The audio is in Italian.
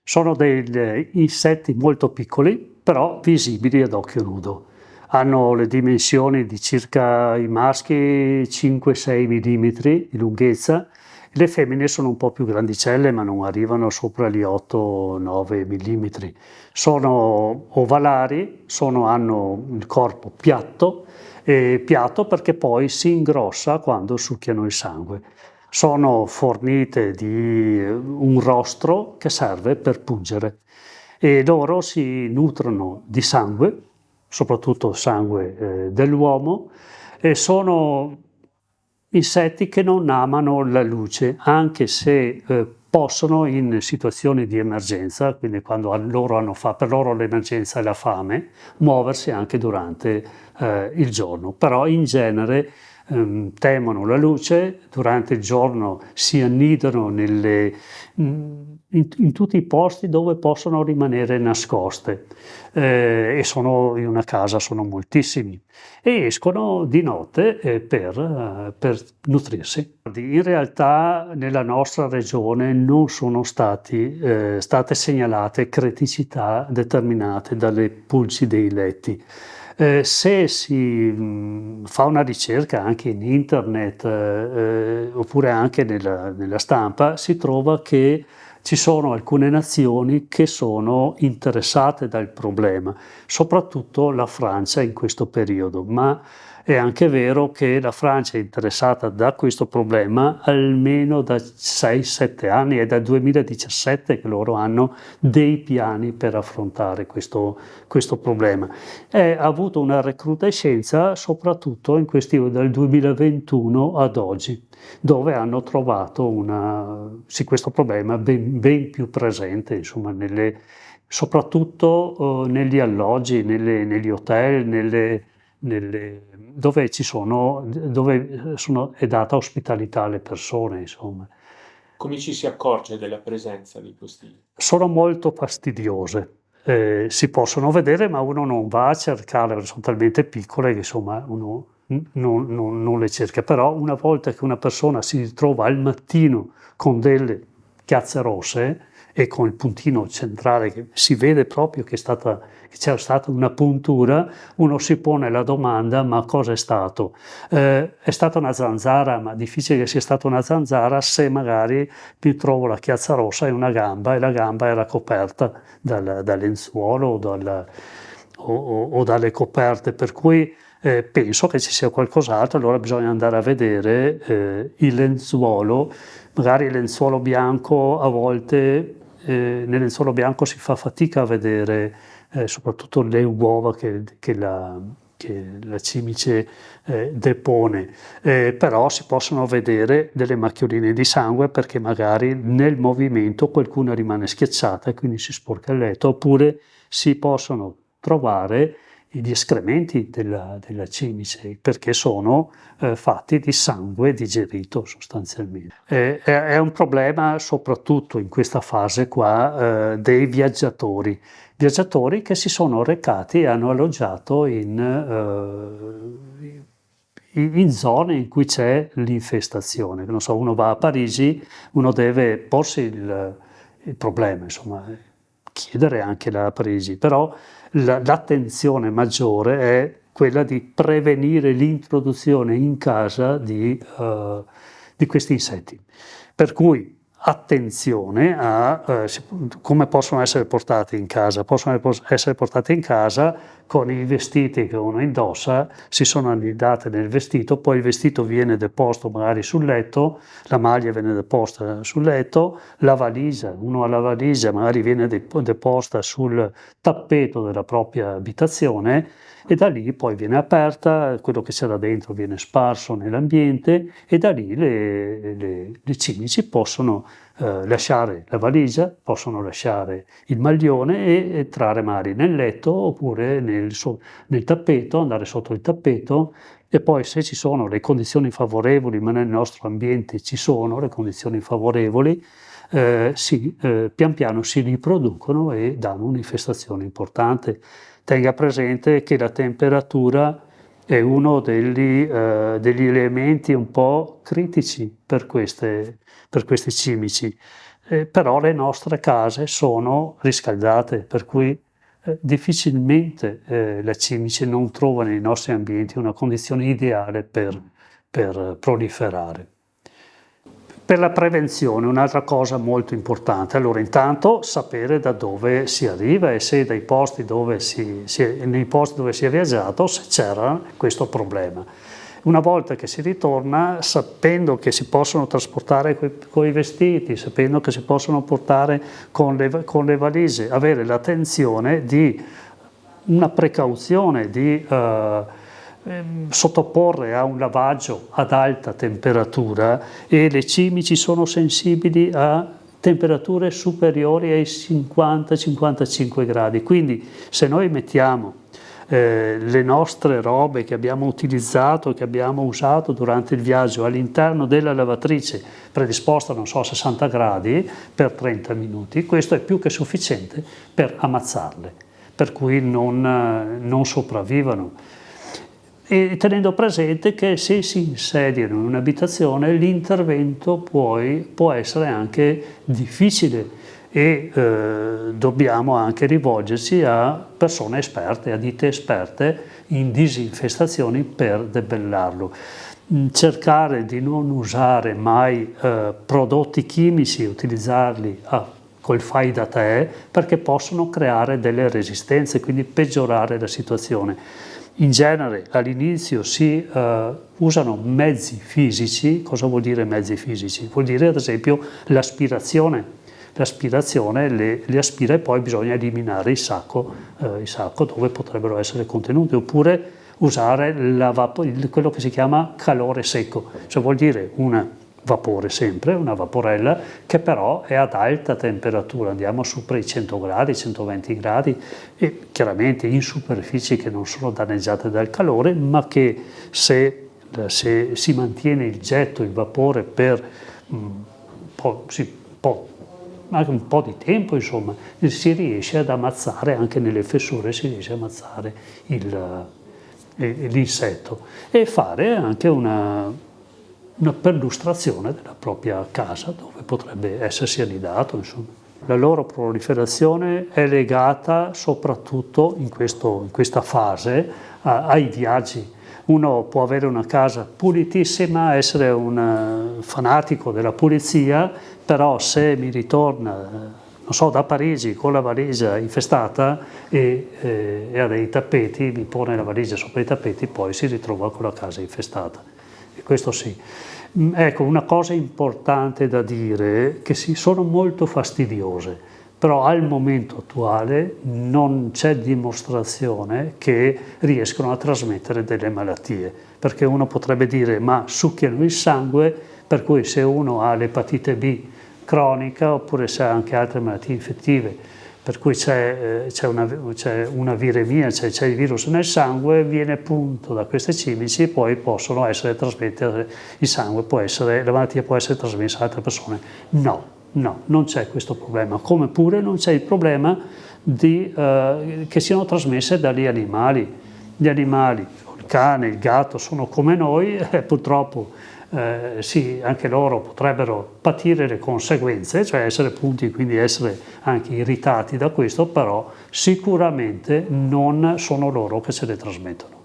Sono degli insetti molto piccoli, però visibili ad occhio nudo. Hanno le dimensioni di circa i maschi 5-6 mm di lunghezza, le femmine sono un po' più grandicelle, ma non arrivano sopra gli 8-9 mm. Sono ovalari, hanno il corpo piatto perché poi si ingrossa quando succhiano il sangue. Sono fornite di un rostro che serve per pungere e loro si nutrono di sangue, soprattutto sangue dell'uomo, e sono insetti che non amano la luce, anche se possono in situazioni di emergenza, quindi quando per loro l'emergenza è la fame, muoversi anche durante il giorno. Però in genere temono la luce, durante il giorno si annidano in tutti i posti dove possono rimanere nascoste e sono in una casa, sono moltissimi e escono di notte per nutrirsi. In realtà nella nostra regione non sono state segnalate criticità determinate dalle pulci dei letti. Se si fa una ricerca anche in internet oppure anche nella stampa, si trova che ci sono alcune nazioni che sono interessate dal problema, soprattutto la Francia in questo periodo, ma è anche vero che la Francia è interessata da questo problema almeno da 6-7 anni, è dal 2017 che loro hanno dei piani per affrontare questo problema. Ha avuto una recrudescenza soprattutto dal 2021 ad oggi, dove hanno trovato questo problema ben più presente, insomma, soprattutto negli alloggi, negli hotel, dove è data ospitalità alle persone, insomma. Come ci si accorge della presenza di questi? Sono molto fastidiose. Si possono vedere, ma uno non va a cercarle, perché sono talmente piccole che insomma uno non le cerca. Però una volta che una persona si ritrova al mattino con delle chiazze rosse e con il puntino centrale che si vede proprio che c'è stata una puntura, uno si pone la domanda: ma cosa è stato? È stata una zanzara, ma difficile che sia stata una zanzara se magari mi trovo la chiazza rossa e una gamba, e la gamba era coperta dal lenzuolo o dalle coperte, per cui penso che ci sia qualcos'altro. Allora bisogna andare a vedere il lenzuolo, magari il lenzuolo bianco, a volte nel lenzuolo bianco si fa fatica a vedere soprattutto le uova che la cimice depone, però si possono vedere delle macchioline di sangue perché magari nel movimento qualcuno rimane schiacciata e quindi si sporca il letto, oppure si possono trovare gli escrementi della cimice perché sono fatti di sangue digerito sostanzialmente. È un problema soprattutto in questa fase qua dei viaggiatori che si sono recati e hanno alloggiato in zone in cui c'è l'infestazione. Non so, uno va a Parigi, uno deve porsi il problema, insomma, chiedere anche a Parigi, però l'attenzione maggiore è quella di prevenire l'introduzione in casa di questi insetti. Per cui attenzione a come possono essere portati in casa. Possono essere portati in casa con i vestiti che uno indossa, si sono annidate nel vestito, poi il vestito viene deposto magari sul letto, la maglia viene deposta sul letto, uno ha la valigia magari viene deposta sul tappeto della propria abitazione e da lì poi viene aperta, quello che c'era dentro viene sparso nell'ambiente e da lì le cimici possono lasciare la valigia, possono lasciare il maglione e entrare magari nel letto oppure nel tappeto, andare sotto il tappeto, e poi se ci sono le condizioni favorevoli, ma nel nostro ambiente ci sono le condizioni favorevoli, pian piano si riproducono e danno un'infestazione importante. Tenga presente che la temperatura è uno degli elementi un po' critici per questi cimici. però le nostre case sono riscaldate, per cui difficilmente le cimici non trovano nei nostri ambienti una condizione ideale per proliferare. Per la prevenzione, un'altra cosa molto importante, allora intanto sapere da dove si arriva e se nei posti dove si è viaggiato se c'era questo problema. Una volta che si ritorna, sapendo che si possono trasportare coi vestiti, sapendo che si possono portare con le valigie, avere l'attenzione di una precauzione di sottoporre a un lavaggio ad alta temperatura, e le cimici sono sensibili a temperature superiori ai 50-55 gradi. Quindi se noi mettiamo le nostre robe che abbiamo utilizzato, che abbiamo usato durante il viaggio all'interno della lavatrice predisposta, non so, a 60 gradi per 30 minuti, questo è più che sufficiente per ammazzarle, per cui non sopravvivano. E tenendo presente che se si insediano in un'abitazione l'intervento può essere anche difficile, e dobbiamo anche rivolgerci a persone esperte, a ditte esperte in disinfestazioni per debellarlo. Cercare di non usare mai prodotti chimici, utilizzarli col fai da te, perché possono creare delle resistenze, quindi peggiorare la situazione. In genere all'inizio si usano mezzi fisici. Cosa vuol dire mezzi fisici? Vuol dire ad esempio l'aspirazione. L'aspirazione le aspira e poi bisogna eliminare il sacco dove potrebbero essere contenuti, oppure usare quello che si chiama calore secco, cioè vuol dire un vapore sempre, una vaporella che però è ad alta temperatura, andiamo sopra i 100 gradi, 120 gradi, e chiaramente in superfici che non sono danneggiate dal calore, ma che se si mantiene il getto, il vapore per anche un po' di tempo, insomma, si riesce ad ammazzare, anche nelle fessure si riesce a ammazzare l'insetto, e fare anche una perlustrazione della propria casa dove potrebbe essersi annidato, insomma. La loro proliferazione è legata soprattutto in questa fase ai viaggi. Uno può avere una casa pulitissima, essere un fanatico della pulizia, però se mi ritorna, non so, da Parigi con la valigia infestata e ha dei tappeti, mi pone la valigia sopra i tappeti, poi si ritrova con la casa infestata. E questo sì. Ecco, una cosa importante da dire, che sono molto fastidiose, però al momento attuale non c'è dimostrazione che riescono a trasmettere delle malattie, perché uno potrebbe dire ma succhiano il sangue, per cui se uno ha l'epatite B cronica, oppure se ha anche altre malattie infettive, per cui c'è una viremia, c'è il virus nel sangue, viene punto da queste cimici e poi possono essere trasmesse, la malattia può essere trasmessa ad altre persone. No, non c'è questo problema, come pure non c'è il problema che siano trasmesse dagli animali. Gli animali, il cane, il gatto, sono come noi, purtroppo sì, anche loro potrebbero patire le conseguenze, cioè essere punti, quindi essere anche irritati da questo, però sicuramente non sono loro che se le trasmettono.